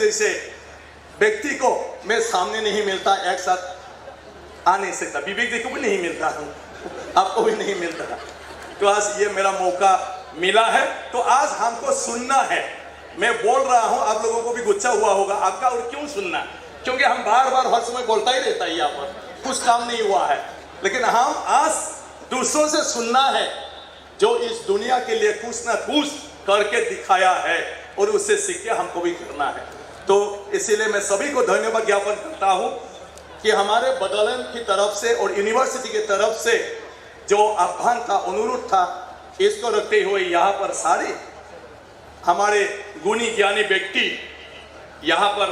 जैसे व्यक्ति को मैं सामने नहीं मिलता, एक साथ आ नहीं सकता, विवेक जी को भी नहीं मिलता, आपको भी नहीं मिलता। तो आज ये मेरा मौका मिला है, तो आज हमको सुनना है। मैं बोल रहा हूँ, आप लोगों को भी गुस्सा हुआ होगा आपका, और क्यों सुनना, क्योंकि हम बार बार हर समय बोलता ही रहता है, यहाँ पर कुछ काम नहीं हुआ है। लेकिन हम आज दूसरों से सुनना है जो इस दुनिया के लिए कुछ ना कुछ करके दिखाया है, और उससे सीख के हमको भी करना है। तो इसीलिए मैं सभी को धन्यवाद ज्ञापन करता हूँ कि हमारे बोडोलैंड की तरफ से और यूनिवर्सिटी की तरफ से जो आह्वान था, अनुरोध था, इसको रखते हुए यहाँ पर सारे हमारे गुणी ज्ञानी व्यक्ति यहाँ पर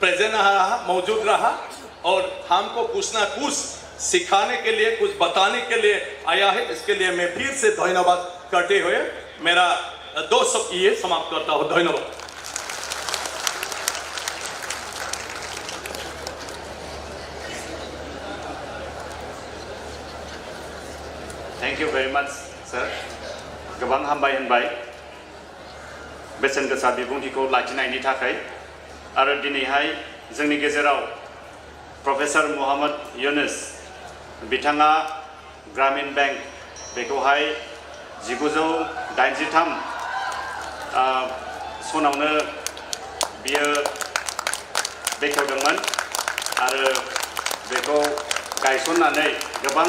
प्रेजेंट रहा, मौजूद रहा, और हमको कुछ ना कुछ सिखाने के लिए, कुछ बताने के लिए आया है। इसके लिए मैं फिर से धन्यवाद करते हुए मेरा 2 शब्द ये समाप्त करता हूँ। धन्यवाद। Thank you very much, sir. गोबां हामबाय होनबाय बेसेन गोसा बिबुंथिखौ लाखिनायनि थाखाय। आरो दिनैहाय जोंनि गेजेराव प्रफेसर मोहम्मद यूनुस बिथाङा ग्रामीण बैंक बेखौहाय 1983 सनावनो बियो बेखेवदोंमोन आरो बेखौ गायसननानै गोबां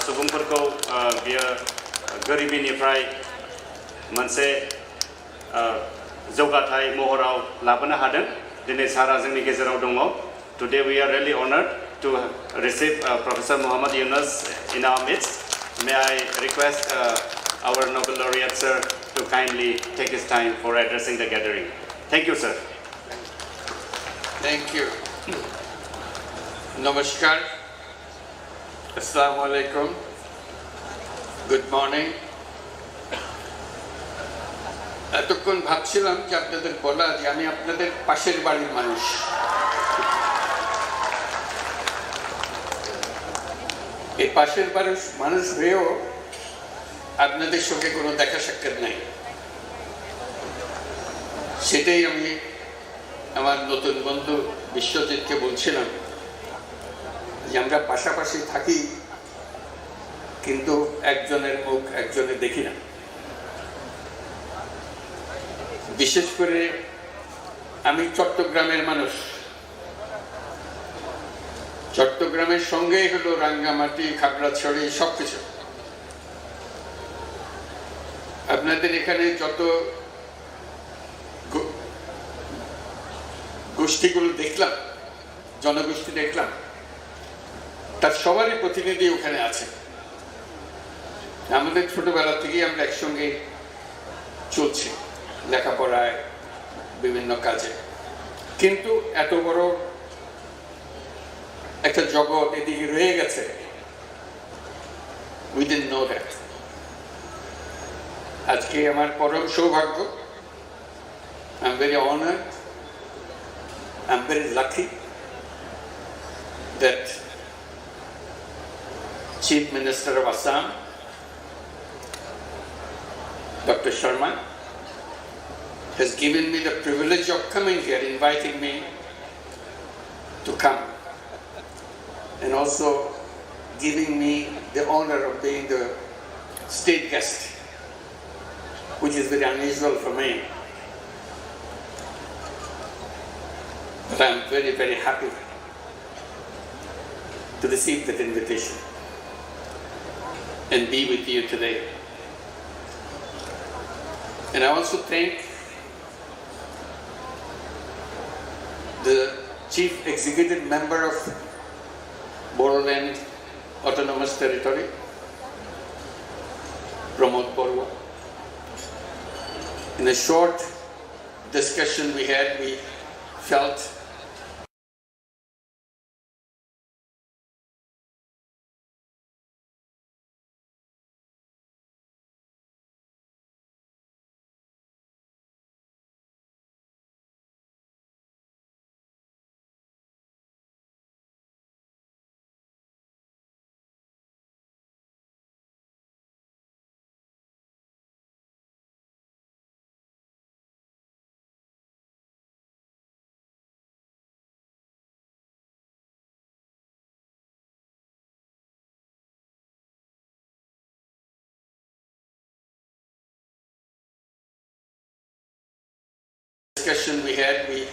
सुबुंफोरखौ बियो गोरिबिनिफ्राय मोनसे जौगाथाय महराव लाबोनो हादों। दिनै सारा जोंनि गेजेराव दङ। Today we are really honored to receive Professor Mohammad Yunus in our midst. May I request our Nobel laureate sir to kindly take his time for addressing the gathering. Thank you, sir. Thank you. Namaskar. Assalamu alaikum. Good morning. এতক্ষণ ভাবছিলাম যে আপনাদের বলা যে আমি আপনাদের পাশের বাড়ির মানুষ। এই পাশের বাড়ির মানুষ হয়েও আপনাদের সঙ্গে কোনো দেখা সাক্ষাৎ নাই। সেটাই আমি আমার নতুন বন্ধু বিশ্বজিৎকে বলছিলাম যে আমরা পাশাপাশি থাকি, কিন্তু একজনের মুখ একজনে দেখি না। বিশেষ করে আমি চট্টগ্রামের মানুষ। চট্টগ্রামের সঙ্গে হলো রাঙ্গামাটি, খাগড়াছড়ি সবকিছু। আপনাদের এখানে যত গোষ্ঠীগুলো দেখলাম, জনগোষ্ঠী দেখলাম, তার সবারই প্রতিনিধি ওখানে আছে। আমাদের ছোটবেলা থেকেই আমরা একসঙ্গে চলছি, লেখাপড়ায়, বিভিন্ন কাজে। কিন্তু এত বড় একটা জগৎ এদিকে রয়ে গেছে, we didn't know that. আজকে আমার পরম সৌভাগ্য, I'm very honored, I'm very lucky that Chief Minister of Assam, Dr. Sharma, has given me the privilege of coming here, inviting me to come, and also giving me the honor of being the state guest, which is very unusual for me. But I'm very, very happy to receive that invitation and be with you today. And I also thank the Chief Executive Member of Bodoland Autonomous Territory, Bodo. In a short discussion we had, we felt discussion we had, we